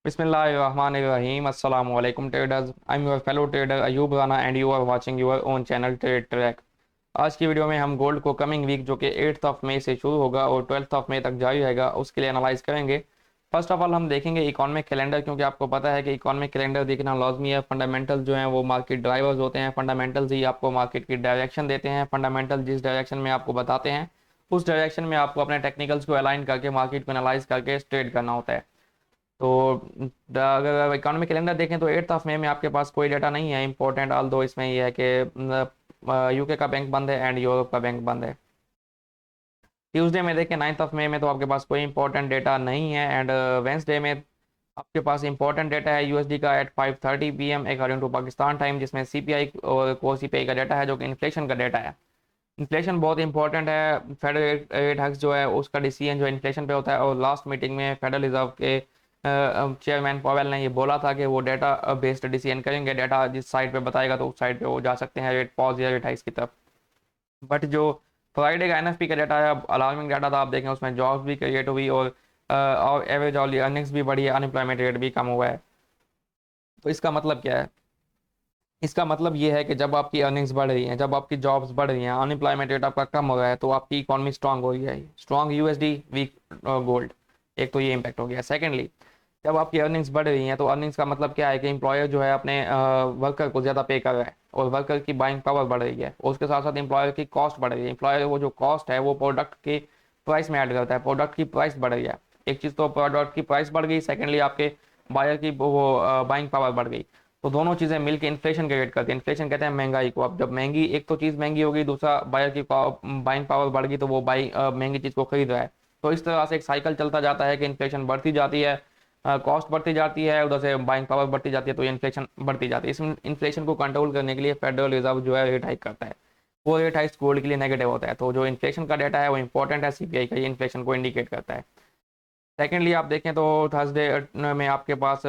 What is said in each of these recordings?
Bismillahirrahmanirrahim. Assalamu alaikum traders. I'm your fellow trader Ayub Rana and you are watching your own channel Trade Track. आज की video में हम gold को coming week जो कि 8th ऑफ मई से शुरू होगा और 12th ऑफ मई तक जारी रहेगा उसके लिए एनालाइज करेंगे। फर्स्ट ऑफ ऑल हम देखेंगे इकोनॉमिक कैलेंडर, क्योंकि आपको पता है कि इकोनॉमिक कैलेंडर देखना लाजमी है। फंडामेंटल जो हैं वो मार्केट ड्राइवर्स होते हैं। फंडामेंटल्स ही आपको मार्केट की डायरेक्शन देते हैं। फंडामेंटल जिस डायरेक्शन में आपको बताते हैं उस डायरेक्शन में आपको अपने टेक्निकल्स को अलाइन करके मार्केट को एनालाइज करके ट्रेड करना होता है। तो अगर इकोनॉमिक कैलेंडर देखें तो 8th ऑफ मई में आपके पास कोई डाटा नहीं है इंपॉर्टेंट, ऑल दो इसमें यह है कि यूके का बैंक बंद है एंड यूरोप का बैंक बंद है। ट्यूसडे में देखें 9th ऑफ मई में तो आपके पास कोई इंपॉर्टेंट डेटा नहीं है एंड वेंसडे में आपके पास इंपॉर्टेंट डेटा है यूएसडी का at 5:30 PM according to Pakistan time, जिसमें सीपीआई और कोर सीपीआई का डेटा है जो कि इन्फ्लेशन का डेटा है। इन्फ्लेशन बहुत इंपॉर्टेंट है। फेडरल रेट हक्स जो है उसका डिसीजन जो इन्फ्लेशन पे होता है, और लास्ट मीटिंग में फेडरल रिजर्व के चेयरमैन पॉवेल ने ये बोला था कि वो डेटा बेस्ड डिसीजन करेंगे। डेटा जिस साइड पे बताएगा तो उस साइड पे वो जा सकते हैं रेट पॉज या रेट हाइक्स की तरफ। बट जो फ्राइडे का एनएफपी का डेटा है अलार्मिंग डाटा था, आप देखें उसमें जॉब्स भी क्रिएट हुई और एवरेज ऑल अर्निंग्स भी बढ़ी है, अनएम्प्लॉयमेंट रेट भी कम हुआ है। तो इसका मतलब क्या है? इसका मतलब ये है कि जब आपकी अर्निंग्स बढ़ रही हैं, जब आपकी जॉब्स बढ़ रही हैं, अनएम्प्लॉयमेंट रेट आपका कम हो रहा है, तो आपकी इकॉनमी स्ट्रांग हो रही है। Strong USD, weak gold. एक तो ये इम्पैक्ट हो गया। सेकेंडली, जब आपकी अर्निंग्स बढ़ रही हैं तो अर्निंग्स का मतलब क्या है कि एम्प्लॉयर जो है अपने वर्कर को ज़्यादा पे कर रहा है और वर्कर की बाइंग पावर बढ़ रही है, और उसके साथ साथ एम्प्लॉयर की कॉस्ट बढ़ रही है। एम्प्लॉयर वो जो कॉस्ट है वो प्रोडक्ट के प्राइस में ऐड करता है, प्रोडक्ट की प्राइस बढ़ रही है। एक चीज़ तो प्रोडक्ट की प्राइस बढ़ गई, सेकेंडली आपके बायर की वो बाइंग पावर बढ़ गई। तो दोनों चीज़ें मिलकर इन्फ्लेशन क्रिएट करती है। इन्फ्लेशन कहते हैं महंगाई को। अब जब महंगी, एक तो चीज़ महंगी होगी, दूसरा बायर की बाइंग पावर बढ़ गई, तो वो महंगी चीज़ को खरीद रहा है। तो इस तरह से एक साइकिल चलता जाता है कि इन्फ्लेशन बढ़ती जाती है, कॉस्ट बढ़ती जाती है, उधर से बाइंग पावर बढ़ती जाती है, तो ये इन्फ्लेशन बढ़ती जाती है। इस इन्फ्लेशन को कंट्रोल करने के लिए फेडरल रिजर्व जो है रेट हाइक करता है। वो रेट हाइक गोल्ड के लिए नेगेटिव होता है। तो जो इन्फ्लेशन का डाटा है वो इंपॉर्टेंट है, सीपीआई का, ये इन्फ्लेशन को इंडिकेट करता है। सेकेंडली आप देखें तो थर्सडे में आपके पास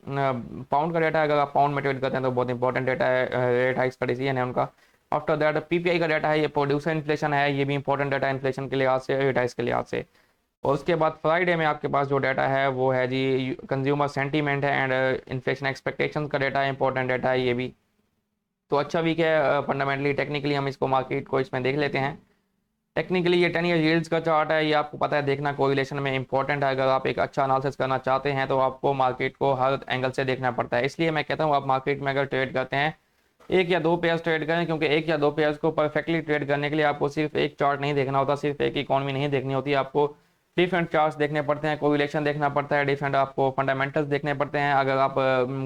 पाउंड का डाटा है। अगर आप पाउंड में ट्रेड करते हैं तो बहुत इंपॉर्टेंट डाटा है, रेट हाइक्स का डिसीजन है उनका। आफ्टर दैट पीपीआई का डाटा है, ये प्रोड्यूसर इन्फ्लेशन है, ये भी इंपॉर्टेंट डाटा है इन्फ्लेशन के लिहाज से, रेट हाइक्स के लिहाज से। और उसके बाद फ्राइडे में आपके पास जो डाटा है वो है जी कंज्यूमर सेंटीमेंट है एंड इन्फ्लेशन एक्सपेक्टेशंस का डाटा है, इंपॉर्टेंट डाटा है ये भी। तो अच्छा वीक है फंडामेंटली। टेक्निकली हम इसको मार्केट को इसमें देख लेते हैं। टेक्निकली ये 10 ईयर यील्ड्स का चार्ट है, ये आपको पता है देखना कोरिलेशन में इंपॉर्टेंट है। अगर आप एक अच्छा एनालिसिस करना चाहते हैं तो आपको मार्केट को हर एंगल से देखना पड़ता है। इसलिए मैं कहता हूँ आप मार्केट में अगर ट्रेड करते हैं एक या दो पेयर्स ट्रेड करें, क्योंकि एक या दो पेयर्स को परफेक्टली ट्रेड करने के लिए आपको सिर्फ एक चार्ट नहीं देखना होता, सिर्फ एक इकॉनमी नहीं देखनी होती, आपको डिफरेंट चार्ट्स देखने पड़ते हैं, कोरिलेशन देखना पड़ता है, डिफरेंट आपको फंडामेंटल्स देखने पड़ते हैं। अगर आप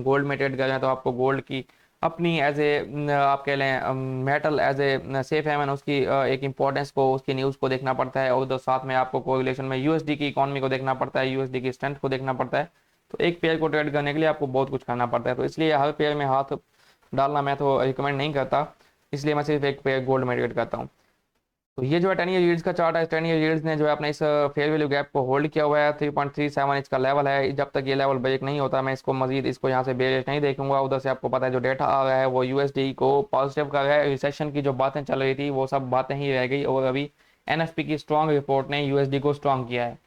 गोल्ड में ट्रेड कर रहे हैं तो आपको गोल्ड की अपनी एज ए आप कह लें metal as a safe haven, उसकी एक इंपॉर्टेंस को, उसकी न्यूज़ को देखना पड़ता है। और उधर साथ में आपको कोरिलेशन में यूएसडी की इकॉनमी को देखना पड़ता है, यूएसडी की स्ट्रेंथ को देखना पड़ता है। तो एक पेयर को ट्रेड करने के लिए आपको बहुत कुछ करना पड़ता है। तो इसलिए हर पेयर में हाथ डालना मैं तो रिकमेंड नहीं करता, इसलिए मैं सिर्फ एक पेयर गोल्ड में ट्रेड करता हूँ। तो ये जो है 10 ईयर यील्ड्स का चार्ट है। 10 ईयर यील्ड्स ने जो है अपने इस फेयर वैल्यू गैप को होल्ड किया हुआ है। 3.37 इसका लेवल है। जब तक ये लेवल ब्रेक नहीं होता मैं इसको मजीद इसको यहाँ से बेरिश नहीं देखूंगा। उधर से आपको पता है जो डेटा आ रहा है वो यूएसडी को पॉजिटिव कर रहा है। रिसेशन की जो बातें चल रही थी वो सब बातें ही रह गई, और अभी एनएफपी की स्ट्रॉन्ग रिपोर्ट ने यूएसडी को स्ट्रॉन्ग किया है।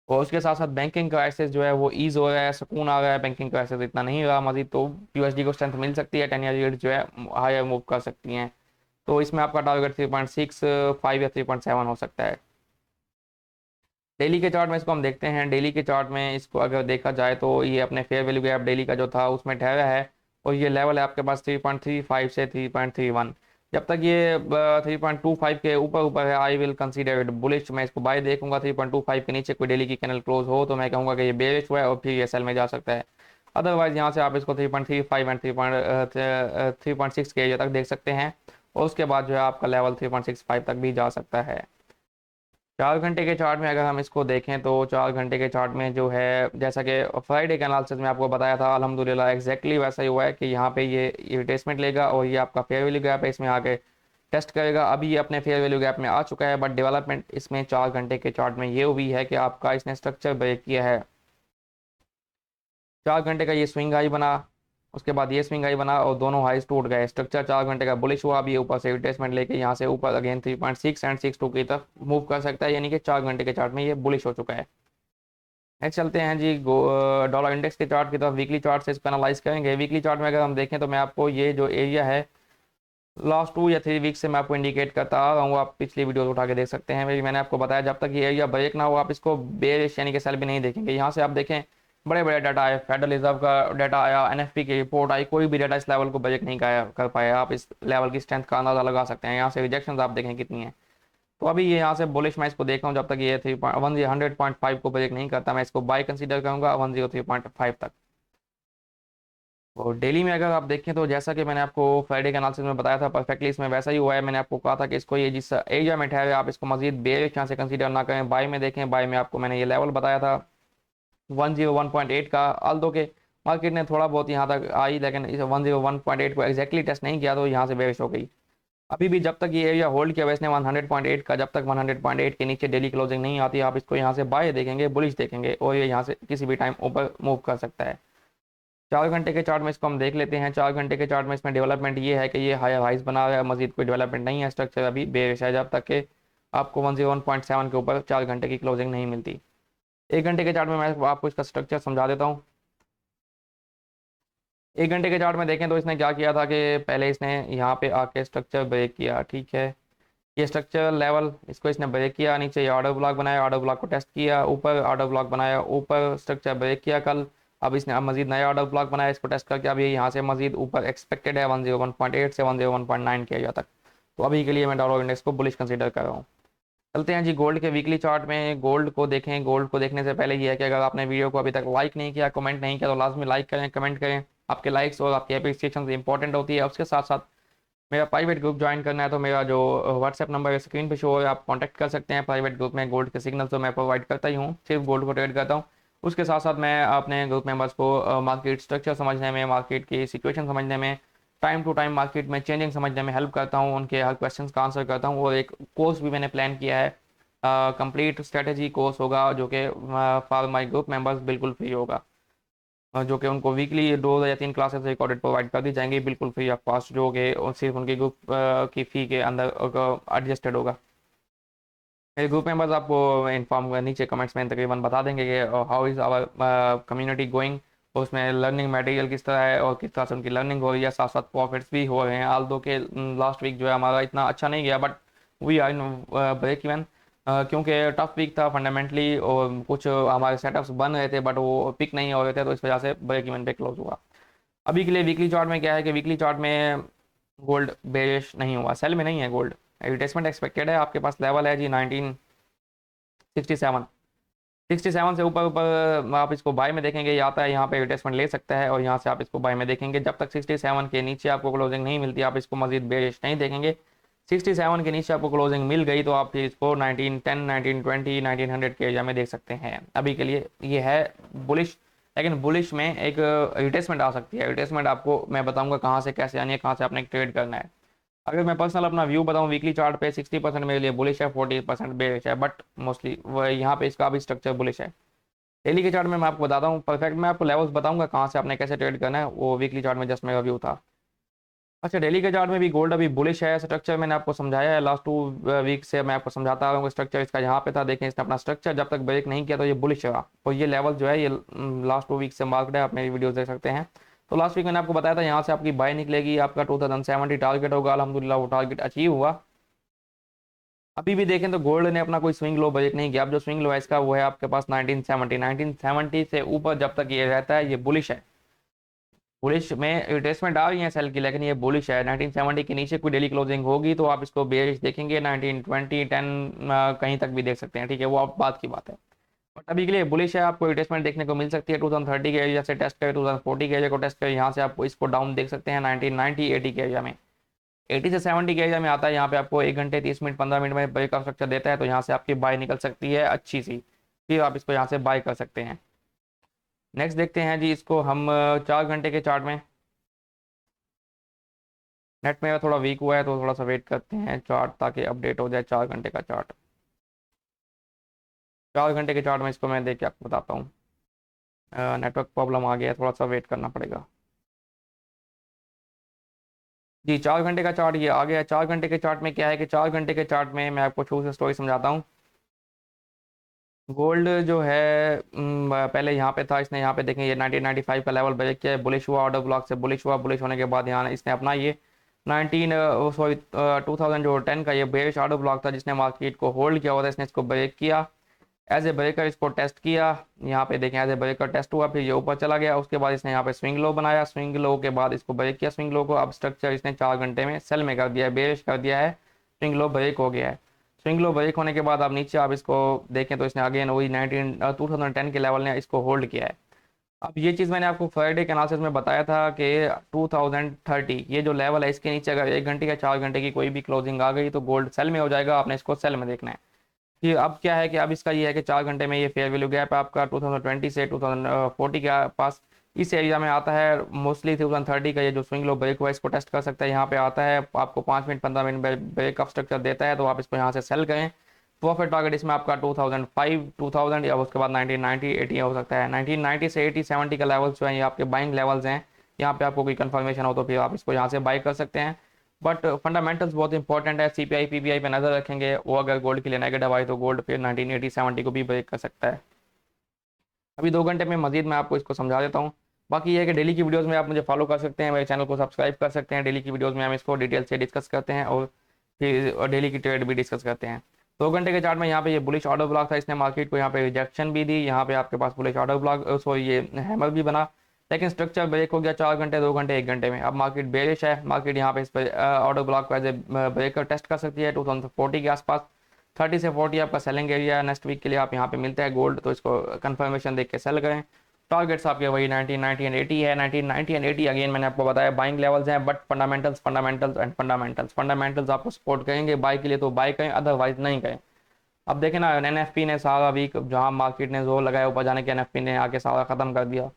और उसके साथ साथ बैंकिंग क्राइसिस जो है वो ईज हो रहा है, सुकून आ रहा है। बैंकिंग क्राइसिस इतना नहीं रहा मजीद, तो यूएसडी को स्ट्रेंथ मिल सकती है। 10 ईयर यील्ड जो है हायर मूव कर सकती हैं। तो इसमें आपका टारगेट 3.65 या 3.7 हो सकता है। डेली के चार्ट में इसको हम देखते हैं। डेली के चार्ट में इसको अगर देखा जाए तो ये अपने फेयर वैल्यू गैप डेली का जो था उसमें ठहरा है, और ये लेवल है आपके पास 3.35 से 3.31। जब तक ये 3.25 के ऊपर ऊपर है I will consider it bullish. मैं इसको बाय देखूंगा। 3.25 के नीचे कोई डेली की कैनल क्लोज हो तो मैं कहूँगा कि ये बेरिश हुआ है और फिर ये सेल में जा सकता है। अदरवाइज यहाँ से आप इसको 3.35 एंड 3.6 के एरिया तक देख सकते हैं, और उसके बाद जो है आपका लेवल 3.65 तक भी जा सकता है। 4 घंटे के चार्ट में अगर हम इसको देखें तो 4 घंटे के चार्ट में जो है जैसा कि फ्राइडे के एनालिसिस में आपको बताया था, अल्हम्दुलिल्लाह एग्जैक्टली वैसा ही हुआ है कि यहाँ पे ये रिट्रेसमेंट लेगा और ये आपका फेयर वैल्यू गैप है, इसमें आके टेस्ट करेगा। अभी ये अपने फेयर वैल्यू गैप में आ चुका है, बट डेवलपमेंट इसमें 4 घंटे के चार्ट में ये हुई है कि आपका इसने स्ट्रक्चर ब्रेक किया है। 4 घंटे का ये स्विंग हाई बना, उसके बाद ये स्विंग हाई बना, और दोनों हाईस टूट गए। स्ट्रक्चर 4 घंटे का बुलिश हुआ। अभी ऊपर से रिट्रेसमेंट लेके यहाँ से ऊपर अगेन 3.6 एंड 62 की तरफ मूव कर सकता है, यानी कि 4 घंटे के चार्ट में ये बुलिश हो चुका है। नेक्स्ट चलते हैं जी डॉलर इंडेक्स के चार्ट की तरफ। वीकली चार्ट से इसको एनालाइज करेंगे। वीकली चार्ट में अगर हम देखें तो मैं आपको ये जो एरिया है लास्ट 2 या 3 वीक से मैं आपको इंडिकेट करता आ रहा हूँ, आप पिछली वीडियो उठा के देख सकते हैं। मैंने आपको बताया जब तक ये एरिया ब्रेक ना हो आप इसको बेरिश यानी कि सेल भी नहीं देखेंगे। यहाँ से आप देखें बड़े बड़े डाटा आए, फेडरल रिजर्व का डाटा आया, एनएफपी की रिपोर्ट आई, कोई भी डाटा इस लेवल को ब्रेक नहीं कर पाया। आप इस लेवल की स्ट्रेंथ का अंदाजा लगा सकते हैं। यहाँ से रिजेक्शन आप देखें कितनी है। तो अभी ये यहाँ से बुलिश मैं इसको देख रहा हूँ, जब तक ये 100.5 को ब्रेक नहीं करता मैं इसको बाय कंसीडर करूंगा 103.5 तक। और डेली में अगर आप देखें तो जैसा कि मैंने आपको फ्राइडे के एनालिसिस में बताया था परफेक्टली इसमें वैसा ही हुआ है। मैंने आपको कहा था कि इसको ये जिस एरिया में ठहरे आप इसको मजीद बेरिश यहाँ से कंसीडर ना करें, बाय में देखें। बाय में आपको मैंने ये लेवल बताया था 101.8 का। आल्दो के मार्केट ने थोड़ा बहुत यहाँ तक आई लेकिन इस 101.8 को एग्जैक्टली टेस्ट नहीं किया तो यहाँ से बेरिश हो गई। अभी भी जब तक ये एरिया होल्ड किया वैसे 100.8 का, जब तक 100.8 के नीचे डेली क्लोजिंग नहीं आती आप इसको यहाँ से बाय देखेंगे, बुलिश देखेंगे और ये यहाँ से किसी भी टाइम ऊपर मूव कर सकता है। 4 घंटे के चार्ट में इसको हम देख लेते हैं। 4 घंटे के चार्ट में इसमें डेवलपमेंट ये है कि ये हायर हाइज बना हुआ है, मजीद कोई डेवलपमेंट नहीं है। स्ट्रक्चर अभी बेरिश है जब तक कि आपको 101.7 के ऊपर 4 घंटे की क्लोजिंग नहीं मिलती। 1 घंटे के चार्ट में मैं आपको इसका स्ट्रक्चर समझा देता हूँ। 1 घंटे के चार्ट में देखें तो इसने क्या किया था कि पहले इसने यहाँ पे आके स्ट्रक्चर ब्रेक किया, ठीक है। ये स्ट्रक्चर लेवल इसको इसने ब्रेक किया, नीचे ये ऑर्डर ब्लॉक बनाया, ऑर्डर ब्लॉक को टेस्ट किया, ऊपर ऑर्डर ब्लॉक बनाया, ऊपर स्ट्रक्चर ब्रेक किया कल। अब इसने अब मजीद नया ऑर्डर ब्लॉक बनाया, इसको टेस्ट करके अब ये यहाँ से मजीद ऊपर एक्सपेक्टेड है 101.8 से 101.9 के एरिया तक। तो अभी के लिए मैं डॉलर इंडेक्स को बुलिश कंसीडर कर रहा हूँ। चलते हैं जी गोल्ड के वीकली चार्ट में। गोल्ड को देखें। गोल्ड को देखने से पहले ये है कि अगर आपने वीडियो को अभी तक लाइक नहीं किया, कमेंट नहीं किया तो लाजमी लाइक करें, कमेंट करें। आपके लाइक्स और आपकी अप्रिसिएशन इंपॉर्टेंट होती है। उसके साथ साथ मेरा प्राइवेट ग्रुप ज्वाइन करना है तो मेरा जो व्हाट्सएप नंबर है स्क्रीन पे शो हो, आप कांटेक्ट कर सकते हैं। प्राइवेट ग्रुप में गोल्ड के सिग्नल तो मैं प्रोवाइड करता ही हूँ, सिर्फ गोल्ड को ट्रेड करता हूँ। उसके साथ साथ मैं अपने ग्रुप मेंबर्स को मार्केट स्ट्रक्चर समझने में, मार्केट की सिचुएशन समझने में, टाइम टू टाइम मार्केट में चेंजिंग समझने में हेल्प करता हूँ। उनके हर क्वेश्चन का आंसर करता हूँ। और एक कोर्स भी मैंने प्लान किया है, कंप्लीट स्ट्रेटेजी कोर्स होगा जो कि फॉर माई ग्रुप मेंबर्स बिल्कुल फ्री होगा, जो कि उनको वीकली 2 या 3 क्लासेस रिकॉर्डेड प्रोवाइड कर दी जाएंगी बिल्कुल फ्री ऑफ कॉस्ट, जो कि सिर्फ उनकी ग्रुप की फ़ी के अंदर एडजस्टेड होगा। मेरे ग्रुप मेंबर्स आपको इन्फॉर्म नीचे कमेंट्स में तकरीबन बता देंगे कि how is our community going, उसमें लर्निंग मटेरियल किस तरह है और किस तरह से उनकी लर्निंग हो रही है। साथ साथ प्रॉफिट्स भी हो रहे हैं। आल दो के लास्ट वीक जो है हमारा इतना अच्छा नहीं गया but we are in break even, क्योंकि टफ वीक था फंडामेंटली और कुछ हमारे सेटअप्स बन रहे थे बट वो पिक नहीं हो रहे थे, तो इस वजह से ब्रेक इवन पे क्लोज हुआ। अभी के लिए वीकली चार्ट में क्या है कि वीकली चार्ट में गोल्ड बेरिश नहीं हुआ, सेल में नहीं है गोल्ड। रिट्रेसमेंट एक्सपेक्टेड है। आपके पास लेवल है जी 1967। 67 से ऊपर ऊपर आप इसको बाय में देखेंगे, ये आता है यहाँ पे रिट्रेसमेंट ले सकता है और यहाँ से आप इसको बाय में देखेंगे। जब तक 67 के नीचे आपको क्लोजिंग नहीं मिलती आप इसको मजीद बेरिश नहीं देखेंगे। 67 के नीचे आपको क्लोजिंग मिल गई तो आप फिर इसको 1910, 1920, 1900 के एरिया में देख सकते हैं। अभी के लिए ये है बुलिश, लेकिन बुलिश में एक रिट्रेसमेंट आ सकती है। रिट्रेसमेंट आपको मैं बताऊंगा कहाँ से कैसे आनी है, कहाँ से आपने ट्रेड करना है। अगर मैं पर्सनल अपना व्यू बताऊं वीकली चार्ट पे 60% मेरे लिए बुलिश है, 40% बेरिश है, बट मोस्टली वह यहाँ पे इसका भी स्ट्रक्चर बुलिश है। डेली के चार्ट में मैं आपको बताता हूँ परफेक्ट, मैं आपको लेवल्स बताऊंगा कहाँ से आपने कैसे ट्रेड करना है, वो वीकली चार्ट में जस्ट मेरा व्यू था। अच्छा, डेली के चार्ट में भी गोल्ड अभी बुलिश है। स्ट्रक्चर मैंने आपको समझाया है लास्ट 2 वीक से, मैं आपको समझाता आ रहा हूँ। स्ट्रक्चर इसका यहाँ पे था, देखें इसने अपना स्ट्रक्चर जब तक ब्रेक नहीं किया तो ये बुलिश रहा और ये लेवल जो है ये लास्ट 2 वीक से मार्क्ड है, आप मेरी वीडियोस देख सकते हैं। तो लास्ट वीक मैंने आपको बताया था यहाँ से आपकी बाय निकलेगी, आपका 2070 टारगेट होगा। अल्हम्दुलिल्लाह वो टारगेट अचीव हुआ। अभी भी देखें तो गोल्ड ने अपना कोई स्विंग लो ब्रेक नहीं किया। अब जो स्विंग लो है इसका वो है आपके पास 1970 से ऊपर जब तक ये रहता है ये बुलिश है। बुलिश में रिट्रेसमेंट आ रही है सेल की, लेकिन ये बुलिश है। 1970 के नीचे कोई डेली क्लोजिंग होगी तो आप इसको बेरिश देखेंगे। 1920, 10 कहीं तक भी देख सकते हैं, ठीक है, वो आप बात की बात है। बट अभी के लिए बुलिश है। आपको रिट्रेसमेंट देखने को मिल सकती है 2030 के एरिया से टेस्ट करें, 2040 के एरिया को टेस्ट करें, यहाँ से आप इसको डाउन देख सकते हैं 1990, 80 के एरिया में। 80 से 70 के एरिया में आता है, यहाँ पे आपको 1 घंटे 30 मिनट 15 मिनट में ब्रेक का स्ट्रक्चर देता है, तो यहाँ से आपकी बाय निकल सकती है अच्छी सी, फिर आप इसको यहाँ से बाय कर सकते हैं। नेक्स्ट देखते हैं जी इसको हम 4 घंटे के चार्ट में। नेट मेरा थोड़ा वीक हुआ है तो थोड़ा सा वेट करते हैं चार्ट ताकि अपडेट हो जाए 4 घंटे का चार्ट। 4 घंटे के चार्ट में इसको मैं देख के आपको बताता हूँ। नेटवर्क प्रॉब्लम आ गया है, थोड़ा सा वेट करना पड़ेगा जी। 4 घंटे का चार्ट ये आ गया। 4 घंटे के चार्ट में क्या है कि 4 घंटे के चार्ट में मैं आपको शुरू से स्टोरी समझाता हूँ। गोल्ड जो है पहले यहाँ पे था, इसने यहाँ पे देखें ये 1995 का लेवल ब्रेक किया है, बुलिश हुआ, ऑर्डर ब्लॉक से बुलिश हुआ, बुलिश होने के बाद यहाँ इसने अपना ये 2010 का ये बेरिश ऑर्डर ब्लॉक था जिसने मार्केट को होल्ड किया हुआ था, इसने इसको ब्रेक किया, एज ए ब्रेकर इसको टेस्ट किया, यहाँ पे देखें एज ए ब्रेकर टेस्ट हुआ, फिर ये ऊपर चला गया, उसके बाद इसने यहाँ पे स्विंग लो बनाया, स्विंग लो के बाद इसको ब्रेक किया स्विंग लो को, अब स्ट्रक्चर इसने 4 घंटे में सेल में कर दिया है, बेरिश कर दिया है, स्विंग लो ब्रेक हो गया है। स्विंग लो ब्रेक होने के बाद आप नीचे आप इसको देखें तो इसने अगेन वही 2010 के लेवल ने इसको होल्ड किया है। अब ये चीज़ मैंने आपको फ्राइडे के एनालिसिस में बताया था कि 2030 ये जो लेवल है इसके नीचे अगर 1 घंटे या 4 घंटे की कोई भी क्लोजिंग आ गई तो गोल्ड सेल में हो जाएगा, आपने इसको सेल में देखना है। कि अब क्या है कि अब इसका ये है कि 4 घंटे में ये फेयर वैल्यू गैप आपका 2020 से 2040 के पास इस एरिया में आता है, मोस्टली 2030 का ये जो स्विंग लो ब्रेक हुआ है इसको टेस्ट कर सकता है, यहाँ पे आता है आपको 5 minute 15 minute break of structure देता है तो आप इसको यहाँ से सेल करें। प्रॉफिट टारगेट इसमें आपका 2005 2000 या उसके बाद 1990 80 हो सकता है, 1990 से 80 70 का लेवल्स जो है ये आपके बाइंग लेवल्स हैं, यहाँ पे आपको कोई कंफर्मेशन हो तो फिर आप इसको यहाँ से बाई कर सकते हैं। बट फंडामेंटल्स बहुत इंपॉर्टेंट है, सीपीआई पीपीआई पे नज़र रखेंगे, वो अगर गोल्ड के लिए नेगेटिव आए तो गोल्ड फिर 1980 70 को भी ब्रेक कर सकता है। अभी 2 घंटे में मजीद मैं आपको इसको समझा देता हूँ। बाकी ये है कि डेली की वीडियोस में आप मुझे फॉलो कर सकते हैं, मेरे चैनल को सब्सक्राइब कर सकते हैं, डेली की वीडियोस में हम इसको डिटेल से डिस्कस करते हैं और फिर डेली की ट्रेड भी डिस्कस करते हैं। 2 घंटे के चार्ट में यहाँ पे ये बुलिश ऑर्डर ब्लॉक था, इसने मार्केट को यहाँ पे रिजेक्शन भी दी, यहाँ पे आपके पास बुलिश ऑर्डर ब्लॉक सॉरी ये हैमर भी बना, लेकिन स्ट्रक्चर ब्रेक हो गया 4 घंटे 2 घंटे 1 घंटे में। अब मार्केट बेरिश है, मार्केट यहाँ पे इस पर ऑर्डर ब्लॉक को एज ए ब्रेकर टेस्ट कर सकती है 2040 के आसपास, 30 से 40 आपका सेलिंग एरिया है, नेक्स्ट वीक के लिए आप यहाँ पे मिलता है गोल्ड, तो इसको कंफर्मेशन देख के सेल करें। टारगेट्स आपके वही 1990 एंड 80 है, 1990 एंड 80 अगेन मैंने आपको बताया बाइंग लेवल्स हैं, but fundamentals fundamentals and fundamentals fundamentals आपको सपोर्ट करेंगे बाई के लिए तो बाई करें, अदरवाइज नहीं करें। अब देखें ना एनएफपी ने सारा वीक जहाँ मार्केट ने जोर लगाया ऊपर जाने के एनएफपी ने आके सारा ख़त्म कर दिया,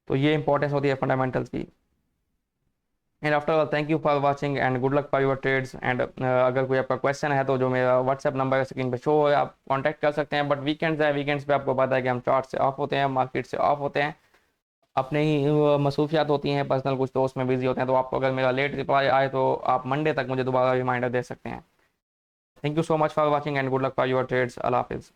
तो ये इंपॉर्टेंस होती है फंडामेंटल्स की। And after all thank you for watching and good luck for your trades and अगर कोई आपका क्वेश्चन है तो जो मेरा व्हाट्सएप नंबर है स्क्रीन पे शो है आप कांटेक्ट कर सकते हैं। बट वीकेंड्स है, वीकेंड्स पे आपको पता है कि हम चार्ट से ऑफ होते हैं, मार्केट से ऑफ होते हैं, अपने ही मसरूफियात होती हैं पर्सनल कुछ, तो उसमें बिजी होते हैं, तो आपको अगर मेरा लेट रिप्लाई आए तो आप मंडे तक मुझे दोबारा रिमाइंडर दे सकते हैं। Thank you so much for watching and good luck for your trades. अल्लाह हाफिज़।